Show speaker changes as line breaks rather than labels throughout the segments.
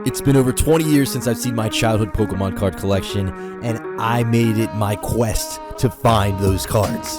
It's been over 20 years since I've seen my childhood Pokemon card collection, and I made it my quest to find those cards.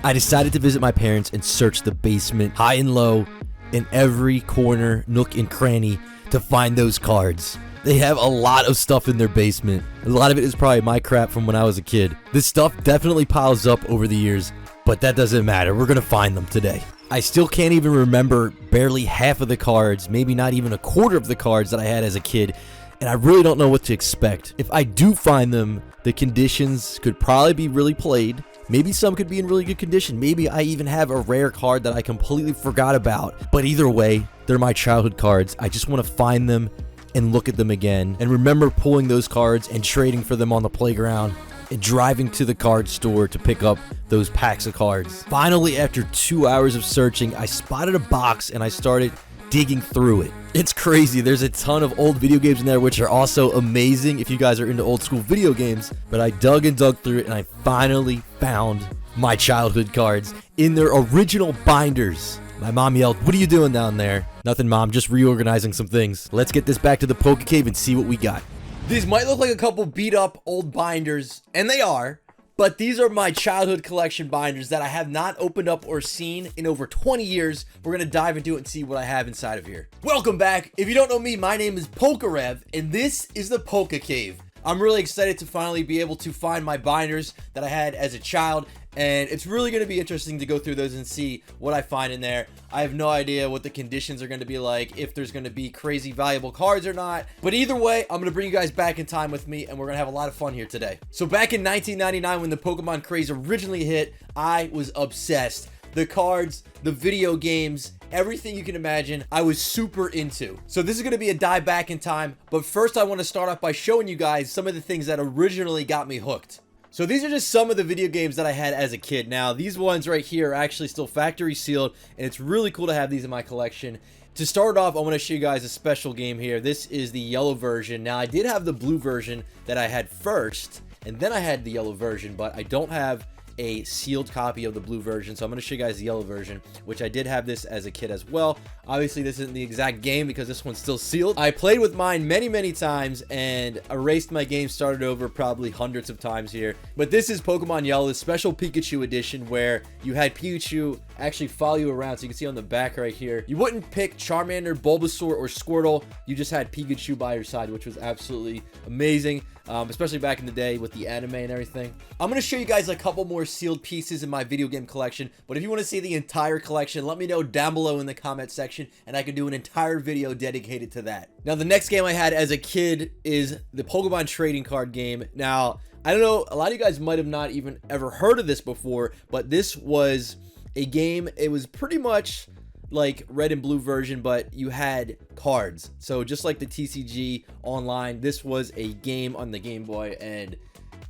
I decided to visit my parents and search the basement, high and low, in every corner, nook, and cranny to find those cards. They have a lot of stuff in their basement. A lot of it is probably my crap from when I was a kid. This stuff definitely piles up over the years, but that doesn't matter. We're gonna find them today. I still can't even remember barely half of the cards, maybe not even a quarter of the cards that I had as a kid, and I really don't know what to expect. If I do find them, the conditions could probably be really played. Maybe some could be in really good condition. Maybe I even have a rare card that I completely forgot about. But either way, they're my childhood cards. I just want to find them and look at them again. And remember pulling those cards and trading for them on the playground and driving to the card store to pick up those packs of cards. Finally, after 2 hours of searching, I spotted a box and I started digging through it. It's crazy. There's a ton of old video games in there, which are also amazing if you guys are into old school video games. But I dug and dug through it, and I finally found my childhood cards in their original binders. My mom yelled, "What are you doing down there?" "Nothing, Mom, just reorganizing some things." Let's get this back to the PokéCave and see what we got. These might look like a couple beat up old binders, and they are. But these are my childhood collection binders that I have not opened up or seen in over 20 years. We're going to dive into it and see what I have inside of here. Welcome back. If you don't know me, my name is PokeRev, and this is the PokéCave. I'm really excited to finally be able to find my binders that I had as a child, and it's really going to be interesting to go through those and see what I find in there. I have no idea what the conditions are going to be like, if there's going to be crazy valuable cards or not. But either way, I'm going to bring you guys back in time with me, and we're going to have a lot of fun here today. So back in 1999, when the Pokemon craze originally hit, I was obsessed. The cards, the video games, everything you can imagine, I was super into. So this is going to be a dive back in time, but first I want to start off by showing you guys some of the things that originally got me hooked. So these are just some of the video games that I had as a kid. Now, these ones right here are actually still factory sealed, and it's really cool to have these in my collection. To start off, I want to show you guys a special game here. This is the yellow version. Now, I did have the blue version that I had first, and then I had the yellow version, but I don't have a sealed copy of the blue version, so I'm going to show you guys the yellow version, which I did have this as a kid as well. Obviously this isn't the exact game because this one's still sealed. I played with mine many times and erased my game, started over probably hundreds of times here. But this is Pokemon Yellow, the special Pikachu edition, where you had Pikachu actually follow you around. So you can see on the back right here, you wouldn't pick Charmander, Bulbasaur, or Squirtle. You just had Pikachu by your side, which was absolutely amazing. Especially back in the day with the anime and everything. I'm going to show you guys a couple more sealed pieces in my video game collection, but if you want to see the entire collection, let me know down below in the comment section, and I can do an entire video dedicated to that. Now, the next game I had as a kid is the Pokemon trading card game. Now, I don't know, a lot of you guys might have not even ever heard of this before, but this was a game. It was pretty much like red and blue version, but you had cards. So just like the TCG online, this was a game on the Game Boy, and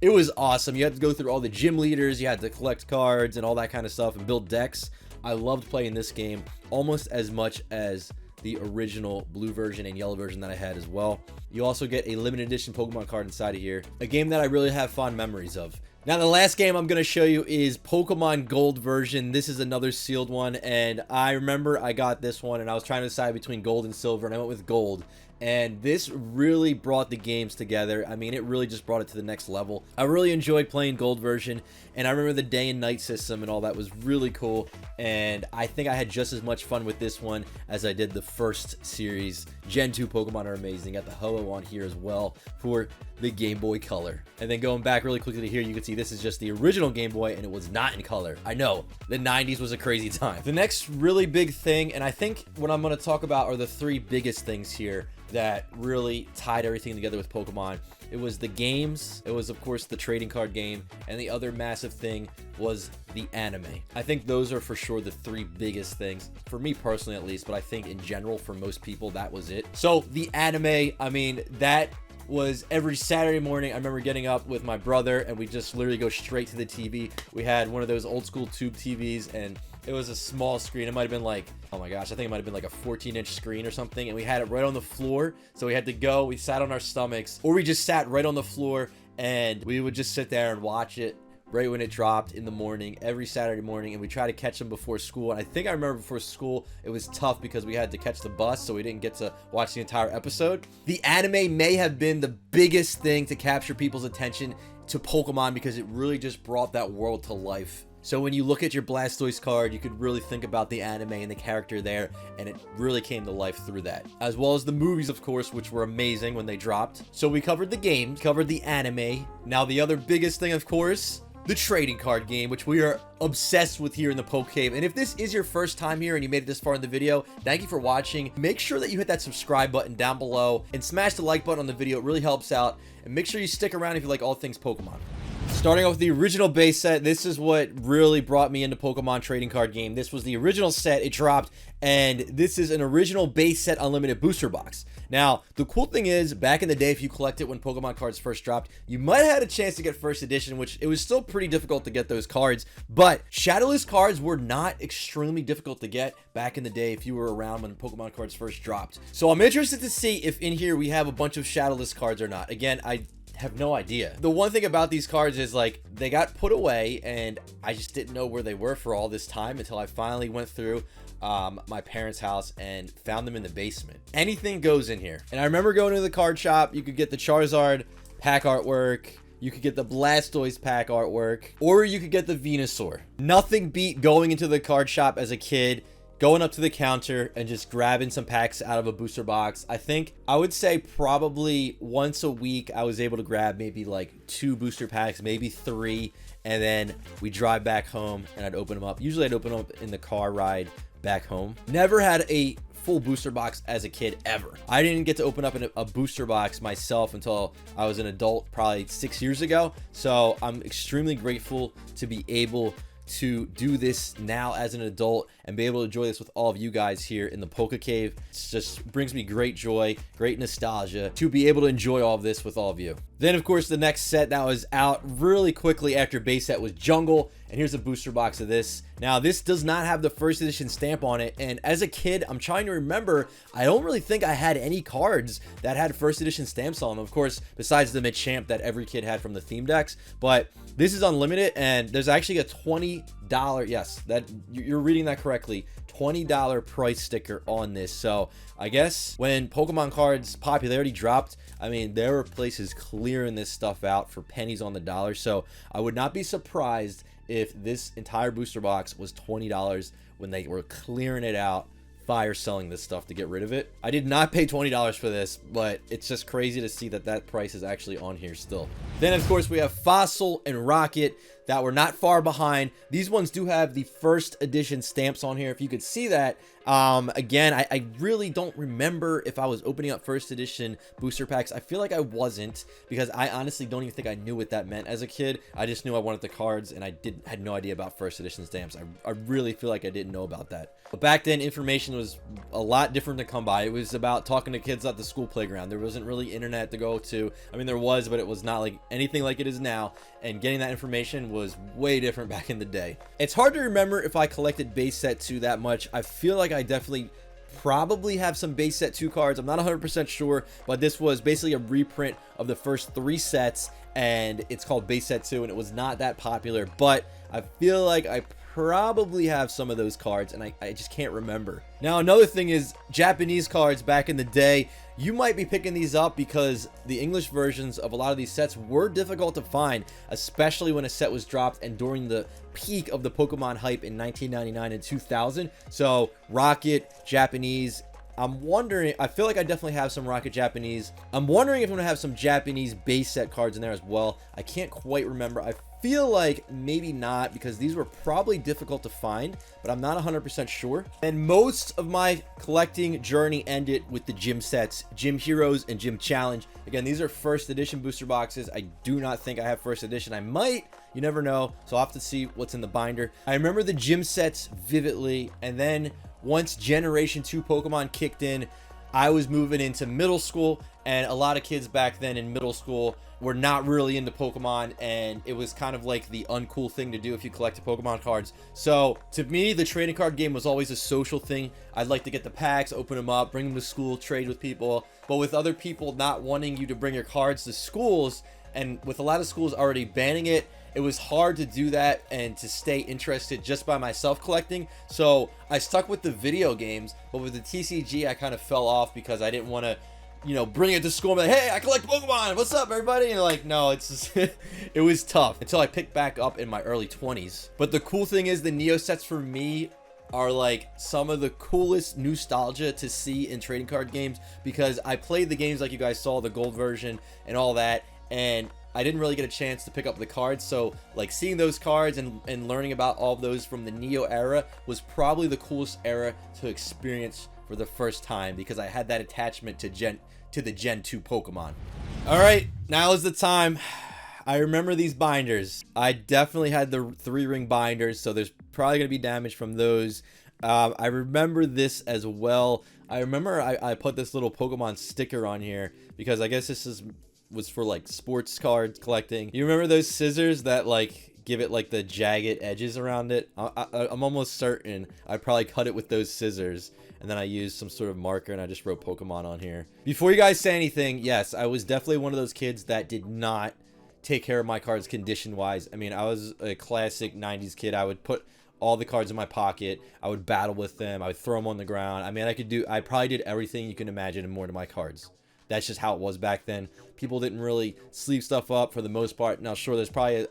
it was awesome. You had to go through all the gym leaders, you had to collect cards and all that kind of stuff and build decks. I loved playing this game almost as much as the original blue version and yellow version that I had as well. You also get a limited edition Pokemon card inside of here, a game that I really have fond memories of. Now, the last game I'm going to show you is Pokemon Gold version. This is another sealed one, and I remember I got this one, and I was trying to decide between gold and silver, and I went with gold. And this really brought the games together. I mean, it really just brought it to the next level. I really enjoyed playing gold version, and I remember the day and night system and all that was really cool. And I think I had just as much fun with this one as I did the first series. Gen 2 Pokemon are amazing. Got the Ho-Oh on here as well for the Game Boy Color. And then going back really quickly to here, you can see this is just the original Game Boy, and it was not in color. I know, the 90s was a crazy time. The next really big thing, and I think what I'm going to talk about are the three biggest things here that really tied everything together with Pokemon. It was the games, it was of course the trading card game, and the other massive thing was the anime. I think those are for sure the three biggest things, for me personally at least, but I think in general for most people that was it. So the anime, I mean, that was every Saturday morning. I remember getting up with my brother, and we just literally go straight to the TV. We had one of those old school tube TVs, and it was a small screen. It might have been like, oh my gosh, I think it might have been like a 14-inch screen or something. And we had it right on the floor. So we had to go, we sat on our stomachs, or we just sat right on the floor, and we would just sit there and watch it right when it dropped in the morning, every Saturday morning, and we try to catch them before school. And I think I remember before school, it was tough because we had to catch the bus, so we didn't get to watch the entire episode. The anime may have been the biggest thing to capture people's attention to Pokemon because it really just brought that world to life. So when you look at your Blastoise card, you could really think about the anime and the character there, and it really came to life through that. As well as the movies, of course, which were amazing when they dropped. So we covered the game, covered the anime. Now the other biggest thing, of course, the trading card game, which we are obsessed with here in the PokeCave. And if this is your first time here and you made it this far in the video, thank you for watching. Make sure that you hit that subscribe button down below and smash the like button on the video. It really helps out. And make sure you stick around if you like all things Pokemon. Starting off with the original base set, this is what really brought me into Pokemon trading card game. This was the original set, it dropped, and this is an original base set unlimited booster box. Now, the cool thing is, back in the day, if you collected when Pokemon cards first dropped, you might have had a chance to get first edition, which it was still pretty difficult to get those cards, but Shadowless cards were not extremely difficult to get back in the day if you were around when Pokemon cards first dropped. So I'm interested to see if in here we have a bunch of Shadowless cards or not. Again, I have no idea. The one thing about these cards is like they got put away and I just didn't know where they were for all this time until I finally went through my parents' house and found them in the basement. Anything goes in here. And I remember going to the card shop. You could get the Charizard pack artwork, you could get the Blastoise pack artwork, or you could get the Venusaur. Nothing beat going into the card shop as a kid, going up to the counter and just grabbing some packs out of a booster box. I think I would say probably once a week I was able to grab maybe like 2 booster packs, maybe 3, and then we drive back home and I'd open them up. Usually I'd open them up in the car ride back home. Never had a full booster box as a kid ever. I didn't get to open up a booster box myself until I was an adult, probably 6 years ago. So I'm extremely grateful to be able to do this now as an adult and be able to enjoy this with all of you guys here in the PokéCave. It just brings me great joy, great nostalgia to be able to enjoy all of this with all of you. Then, of course, the next set that was out really quickly after base set was Jungle, and here's a booster box of this. Now, this does not have the first edition stamp on it, and as a kid, I'm trying to remember, I don't really think I had any cards that had first edition stamps on them, of course, besides the Machamp that every kid had from the theme decks, but this is unlimited, and there's actually a $20, yes, that you're reading that correctly, $20 price sticker on this. So I guess when Pokemon cards popularity dropped, I mean, there were places clearing this stuff out for pennies on the dollar. So I would not be surprised if this entire booster box was $20 when they were clearing it out, fire selling this stuff to get rid of it. I did not pay $20 for this, but it's just crazy to see that that price is actually on here still. Then, of course, we have Fossil and Rocket that were not far behind. These ones do have the first edition stamps on here, if you could see that. Again, I really don't remember if I was opening up first edition booster packs. I feel like I wasn't, because I honestly don't even think I knew what that meant as a kid. I just knew I wanted the cards, and I had no idea about first edition stamps. I really feel like I didn't know about that. But back then, information was a lot different to come by. It was about talking to kids at the school playground. There wasn't really internet to go to. I mean, there was, but it was not like anything like it is now. And getting that information was way different back in the day. It's hard to remember if I collected base set 2 that much. I feel like I definitely probably have some base set 2 cards. I'm not 100% sure, but this was basically a reprint of the first 3 sets, and it's called base set 2, and it was not that popular, but I feel like I probably have some of those cards, and I just can't remember. Now, another thing is Japanese cards back in the day. You might be picking these up because the English versions of a lot of these sets were difficult to find, especially when a set was dropped and during the peak of the Pokemon hype in 1999 and 2000. So Rocket, Japanese. I'm wondering, I feel like I definitely have some Rocket Japanese. I'm wondering if I'm going to have some Japanese base set cards in there as well. I can't quite remember. I feel like maybe not, because these were probably difficult to find, but I'm not 100% sure. And most of my collecting journey ended with the gym sets, Gym Heroes and Gym Challenge. Again, these are first edition booster boxes. I do not think I have first edition. I might, you never know. So I'll have to see what's in the binder. I remember the gym sets vividly, and then once Generation 2 Pokemon kicked in, I was moving into middle school, and a lot of kids back then in middle school were not really into Pokemon, and it was kind of like the uncool thing to do if you collected Pokemon cards. So to me, the trading card game was always a social thing. I'd like to get the packs, open them up, bring them to school, trade with people. But with other people not wanting you to bring your cards to schools, and with a lot of schools already banning it, it was hard to do that and to stay interested just by myself collecting. So I stuck with the video games, but with the TCG, I kind of fell off because I didn't want to, you know, bring it to school and be like, hey, I collect Pokemon. What's up, everybody? And like, no, it's just, it was tough until I picked back up in my early 20s. But the cool thing is the Neo sets for me are like some of the coolest nostalgia to see in trading card games, because I played the games like you guys saw, the gold version and all that, and I didn't really get a chance to pick up the cards. So like seeing those cards and learning about all of those from the Neo era was probably the coolest era to experience for the first time, because I had that attachment to the Gen 2 Pokemon. All right, now is the time. I remember these binders. I definitely had the 3-ring binders, so there's probably gonna be damage from those. I remember this as well. I remember I put this little Pokemon sticker on here because I guess this was for like sports card collecting. You remember those scissors that like give it like the jagged edges around it? I'm almost certain I probably cut it with those scissors, and then I used some sort of marker and I just wrote Pokemon on here. Before you guys say anything, yes, I was definitely one of those kids that did not take care of my cards condition wise. I mean, I was a classic 90s kid. I would put all the cards in my pocket. I would battle with them. I would throw them on the ground. I mean, I probably did everything you can imagine and more to my cards. That's just how it was back then. People didn't really sleeve stuff up for the most part. Now, sure, there's probably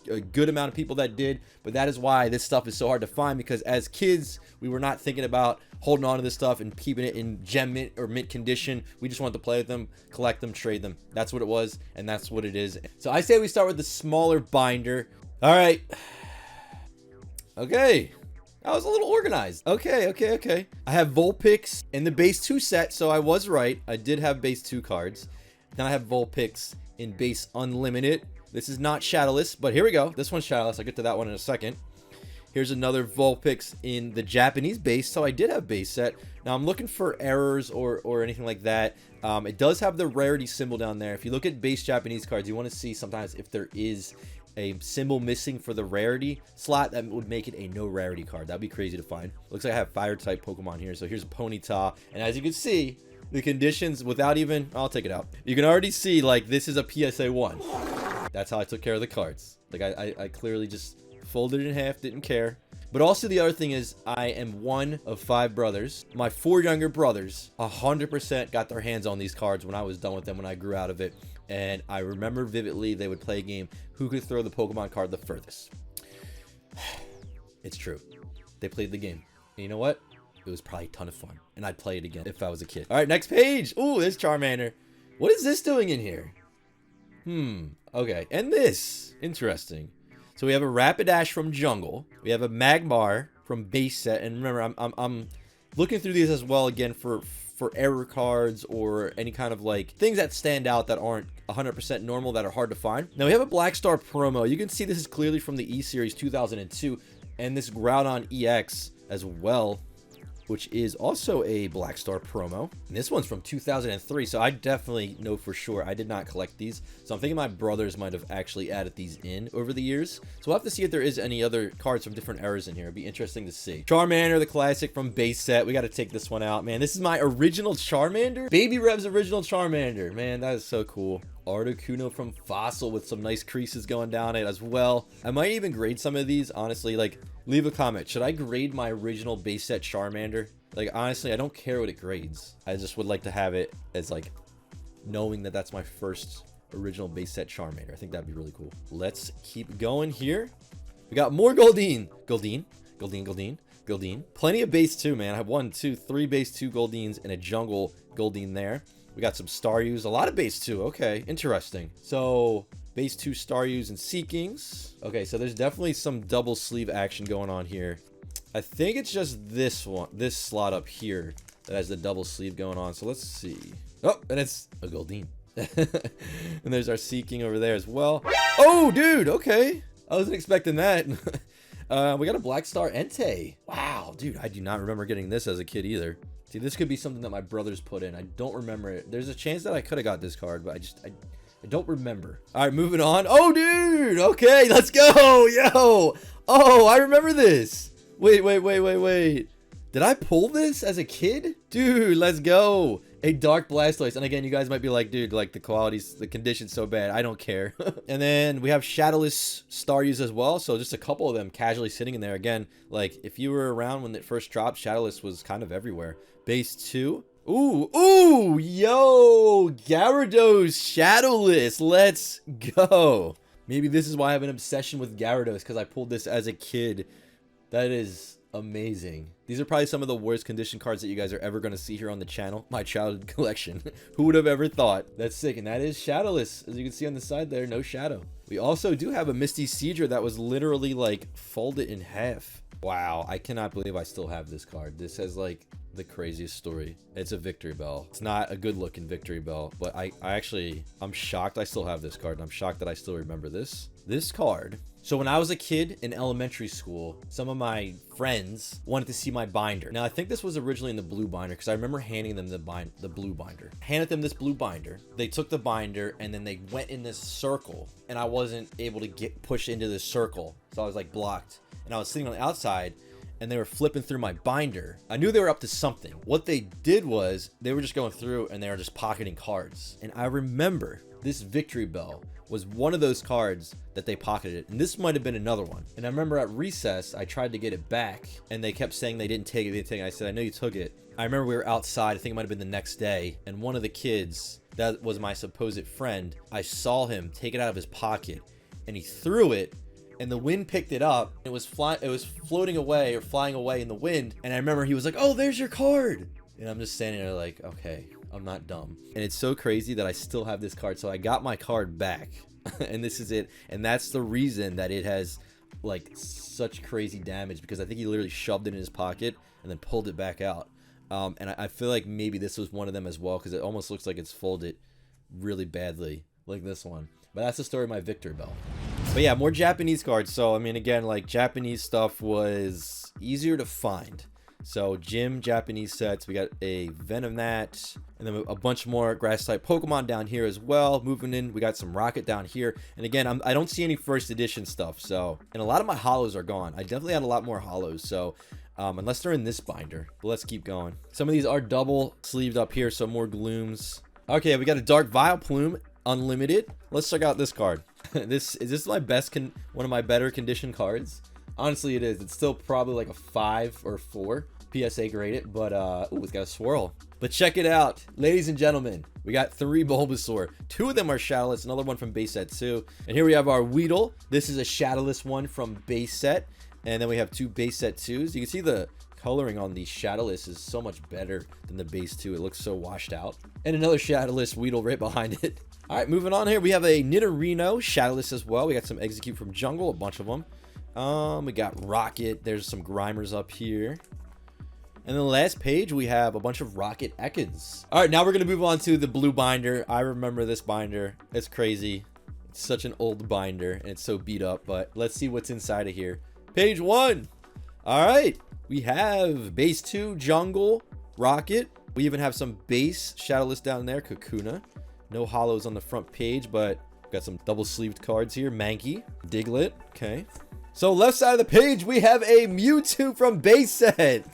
a good amount of people that did, but that is why this stuff is so hard to find, because as kids, we were not thinking about holding on to this stuff and keeping it in gem mint or mint condition. We just wanted to play with them, collect them, trade them. That's what it was, and that's what it is. So I say we start with the smaller binder. All right. Okay. I was a little organized. Okay. I have Vulpix in the base 2 set, so I was right. I did have base 2 cards. Then I have Vulpix in base unlimited. This is not Shadowless, but here we go. This one's Shadowless. I'll get to that one in a second. Here's another Vulpix in the Japanese base, so I did have base set. Now I'm looking for errors or anything like that. It does have the rarity symbol down there. If you look at base Japanese cards, you want to see sometimes if there is a symbol missing for the rarity slot, that would make it a no rarity card. That'd be crazy to find. Looks like I have fire type Pokemon here. So here's Ponyta, and as you can see, the conditions without even, I'll take it out. You can already see like this is a PSA 1. That's how I took care of the cards. Like I clearly just folded it in half, didn't care. But also the other thing is I am one of 5 brothers. My 4 younger brothers 100% got their hands on these cards when I was done with them, when I grew out of it. And I remember vividly they would play a game, who could throw the Pokemon card the furthest. It's true. They played the game. And you know what? It was probably a ton of fun. And I'd play it again if I was a kid. All right, next page. Ooh, there's Charmander. What is this doing in here? Okay. And this. Interesting. So we have a Rapidash from Jungle. We have a Magmar from base set. And remember, I'm looking through these as well again for error cards or any kind of like things that stand out that aren't 100% normal, that are hard to find. Now we have a Black Star promo. You can see this is clearly from the E-Series 2002, and this Groudon EX as well, which is also a Black Star promo. And this one's from 2003, so I definitely know for sure I did not collect these. So I'm thinking my brothers might have actually added these in over the years. So we'll have to see if there is any other cards from different eras in here. It'd be interesting to see. Charmander, the classic from base set. We got to take this one out, man. This is my original Charmander. Baby Rev's original Charmander. Man, that is so cool. Articuno from Fossil with some nice creases going down it as well. I might even grade some of these, honestly. Like, leave a comment. Should I grade my original base set Charmander? Like, honestly, I don't care what it grades. I just would like to have it as, like, knowing that that's my first original base set Charmander. I think that'd be really cool. Let's keep going here. We got more Goldeen. Goldeen. Plenty of base 2, man. I have 1, 2, 3 base 2 Goldeens and a jungle Goldeen there. We got some Staryus, a lot of base 2. Okay, interesting. So base 2 Staryus and Seekings. Okay, so there's definitely some double sleeve action going on here. I think it's just this one, this slot up here that has the double sleeve going on. So let's see. Oh, and it's a Goldeen. And there's our Seeking over there as well. Oh, dude, okay. I wasn't expecting that. We got a Black Star Entei. Wow, dude, I do not remember getting this as a kid either. See, this could be something that my brothers put in. I don't remember it. There's a chance that I could have got this card, but I don't remember. All right, moving on. Oh, dude. Okay, let's go. Yo. Oh, I remember this. Wait. Did I pull this as a kid? Dude, let's go. A Dark Blastoise. And again, you guys might be like, dude, like the quality's, the condition's so bad. I don't care. And then we have Shadowless Staryus as well. So just a couple of them casually sitting in there. Again, like if you were around when it first dropped, Shadowless was kind of everywhere. Base 2. Ooh, yo, Gyarados Shadowless. Let's go. Maybe this is why I have an obsession with Gyarados, because I pulled this as a kid. That is amazing. These are probably some of the worst condition cards that you guys are ever going to see here on the channel. My childhood collection. Who would have ever thought? That's sick. And that is Shadowless. As you can see on the side there, no shadow. We also do have a Misty Seadra that was literally like folded in half. Wow, I cannot believe I still have this card. This has like the craziest story. It's a Victory Bell. It's not a good looking Victory Bell, but I'm shocked I still have this card, and I'm shocked that I still remember this. This card. So when I was a kid in elementary school, some of my friends wanted to see my binder. Now I think this was originally in the blue binder, because I remember handing them the blue binder. Handed them this blue binder. They took the binder and then they went in this circle, and I wasn't able to get pushed into this circle, so I was like blocked. And I was sitting on the outside, and they were flipping through my binder. I knew they were up to something. What they did was they were just going through and they were just pocketing cards. And I remember this Victory Bell was one of those cards that they pocketed, and this might have been another one. And I remember at recess, I tried to get it back, and they kept saying they didn't take it. I said, I know you took it. I remember we were outside, I think it might have been the next day, and one of the kids that was my supposed friend, I saw him take it out of his pocket, and he threw it, and the wind picked it up. It was floating away or flying away in the wind, and I remember he was like, oh, there's your card. And I'm just standing there like, okay, I'm not dumb. And it's so crazy that I still have this card. So I got my card back and this is it. And that's the reason that it has like such crazy damage, because I think he literally shoved it in his pocket and then pulled it back out. And I feel like maybe this was one of them as well, because it almost looks like it's folded really badly, like this one. But that's the story of my Victory Bell. But yeah, more Japanese cards. So I mean, again, like Japanese stuff was easier to find. So gym Japanese sets, we got a Venonat, and then a bunch more grass type Pokemon down here as well. Moving in, we got some Rocket down here, and again, I don't see any first edition stuff. So, and a lot of my hollows are gone. I definitely had a lot more hollows. So unless they're in this binder, but let's keep going. Some of these are double sleeved up here, so more Glooms. Okay, we got a Dark Vileplume Unlimited. Let's check out this card. This is my best one of my better condition cards. Honestly, it is. It's still probably like a 5 or 4 PSA graded, but ooh, it's got a swirl. But check it out, ladies and gentlemen. We got 3 Bulbasaur. 2 of them are Shadowless, another one from base set 2. And here we have our Weedle. This is a Shadowless one from base set. And then we have 2 base set 2s. You can see the coloring on the Shadowless is so much better than the base 2. It looks so washed out. And another Shadowless Weedle right behind it. All right, moving on here. We have a Nidorino Shadowless as well. We got some Execute from Jungle, a bunch of them. We got Rocket. There's some Grimers up here. And then the last page, we have a bunch of Rocket Ekans. All right, now we're going to move on to the blue binder. I remember this binder. It's crazy. It's such an old binder, and it's so beat up. But let's see what's inside of here. Page 1. All right. We have base 2, Jungle, Rocket. We even have some base Shadowless down there, Kakuna. No hollows on the front page, but got some double-sleeved cards here. Mankey, Diglett. Okay. So left side of the page, we have a Mewtwo from base set.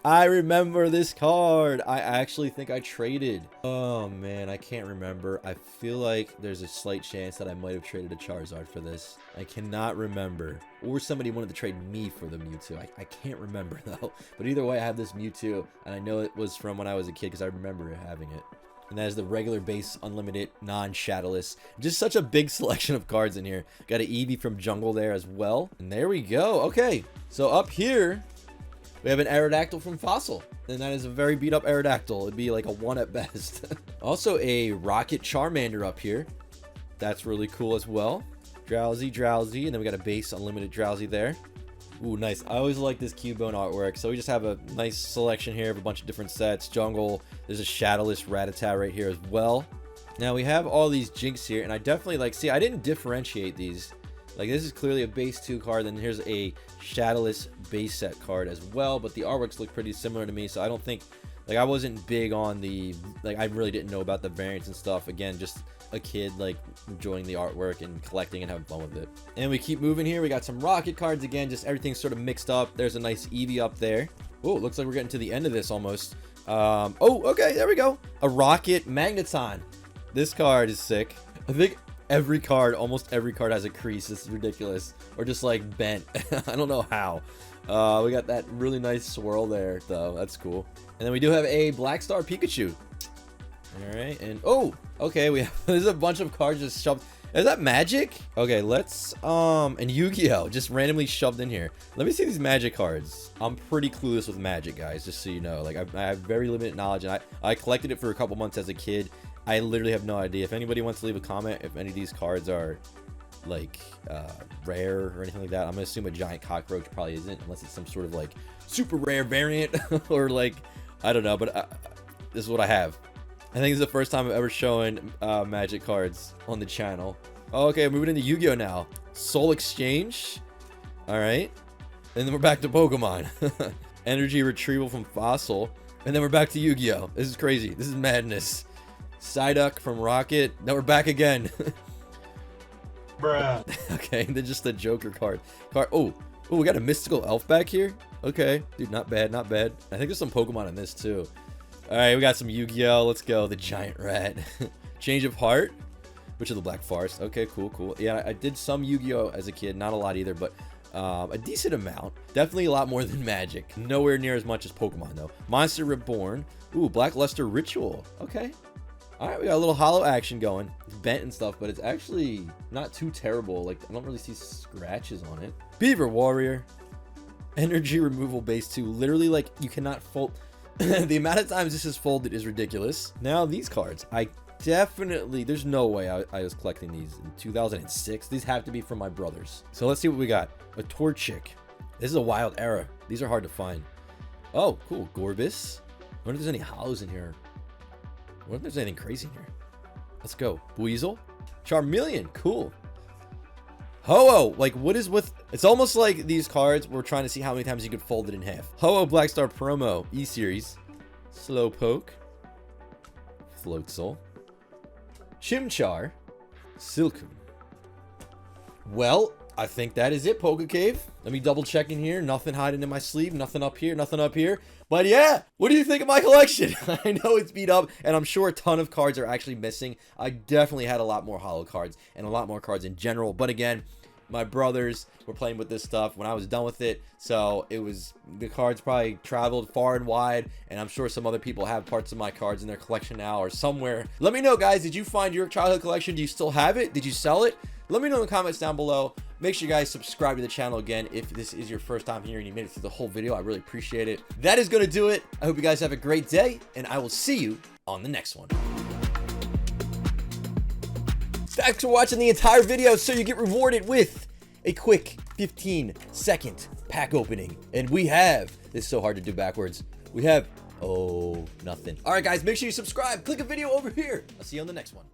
I remember this card. I actually think I traded. Oh man, I can't remember. I feel like there's a slight chance that I might have traded a Charizard for this. I cannot remember. Or somebody wanted to trade me for the Mewtwo. I can't remember though. But either way, I have this Mewtwo, and I know it was from when I was a kid because I remember having it. And that is the regular base unlimited non-Shadowless. Just such a big selection of cards in here. Got an Eevee from Jungle there as well. And there we go. Okay, so up here we have an Aerodactyl from Fossil, and that is a very beat up Aerodactyl. It'd be like a 1 at best. Also a Rocket Charmander up here. That's really cool as well. Drowsy, and then we got a base unlimited Drowsy there. Ooh, nice. I always like this Cubone artwork. So we just have a nice selection here of a bunch of different sets. Jungle. There's a Shadowless Rattata right here as well. Now we have all these Jinx here, and I definitely like, see, I didn't differentiate these. Like, this is clearly a base 2 card, and here's a Shadowless base set card as well, but the artworks look pretty similar to me, so I don't think, like, I wasn't big on the, like, I really didn't know about the variants and stuff. Again, just a kid, like, enjoying the artwork and collecting and having fun with it. And we keep moving here. We got some Rocket cards again, just everything's sort of mixed up. There's a nice Eevee up there. Oh, it looks like we're getting to the end of this almost. Oh, okay, there we go. A Rocket Magneton. This card is sick. I think every card, almost every card has a crease. This is ridiculous. Or just like bent. I don't know how. We got that really nice swirl there, though. That's cool. And then we do have a Black Star Pikachu. Alright, and oh, okay, there's a bunch of cards just shoved. Is that Magic? Okay, let's, and Yu-Gi-Oh! Just randomly shoved in here. Let me see these Magic cards. I'm pretty clueless with Magic, guys, just so you know. Like, I have very limited knowledge, and I collected it for a couple months as a kid. I literally have no idea. If anybody wants to leave a comment, if any of these cards are, like, rare or anything like that, I'm gonna assume a giant cockroach probably isn't, unless it's some sort of, like, super rare variant, or, like, I don't know, but this is what I have. I think this is the first time I'm ever showing Magic cards on the channel. Oh, okay, moving into Yu-Gi-Oh now. Soul Exchange. Alright. And then we're back to Pokemon. Energy Retrieval from Fossil. And then we're back to Yu-Gi-Oh! This is crazy. This is madness. Psyduck from Rocket. Now we're back again.
Bruh.
Okay, then just the Joker card. Oh, we got a Mystical Elf back here? Okay. Dude, not bad, not bad. I think there's some Pokemon in this, too. Alright, we got some Yu-Gi-Oh! Let's go. The Giant Rat. Change of Heart. Which is the Black Forest. Okay, cool, cool. Yeah, I did some Yu-Gi-Oh! As a kid. Not a lot either, but a decent amount. Definitely a lot more than Magic. Nowhere near as much as Pokemon, though. Monster Reborn. Ooh, Blackluster Ritual. Okay. Alright, we got a little hollow action going. It's bent and stuff, but it's actually not too terrible. Like, I don't really see scratches on it. Beaver Warrior. Energy Removal Base 2. Literally, like, you cannot fold... The amount of times this is folded is ridiculous. Now, these cards. I definitely... There's no way I was collecting these in 2006. These have to be from my brothers. So, let's see what we got. A Torchic. This is a wild era. These are hard to find. Oh, cool. Gorbis. I wonder if there's any hollows in here. I wonder if there's anything crazy in here. Let's go. Weasel. Charmeleon. Cool. Ho-Oh. Like, what is with... It's almost like these cards, we're trying to see how many times you could fold it in half. Ho-Oh Black Star Promo. E-Series. Slowpoke. Floatzel. Chimchar. Silcoon. Well, I think that is it, PokéCave. Let me double check in here. Nothing hiding in my sleeve. Nothing up here. Nothing up here. But yeah, what do you think of my collection? I know it's beat up, and I'm sure a ton of cards are actually missing. I definitely had a lot more hollow cards and a lot more cards in general. But again, my brothers were playing with this stuff when I was done with it. So it was, the cards probably traveled far and wide, and I'm sure some other people have parts of my cards in their collection now or somewhere. Let me know, guys. Did you find your childhood collection? Do you still have it? Did you sell it? Let me know in the comments down below. Make sure you guys subscribe to the channel again if this is your first time here and you made it through the whole video. I really appreciate it. That is going to do it. I hope you guys have a great day, and I will see you on the next one. Thanks for watching the entire video so you get rewarded with a quick 15-second pack opening. And we have, this is so hard to do backwards, we have, oh, nothing. All right, guys, make sure you subscribe. Click a video over here. I'll see you on the next one.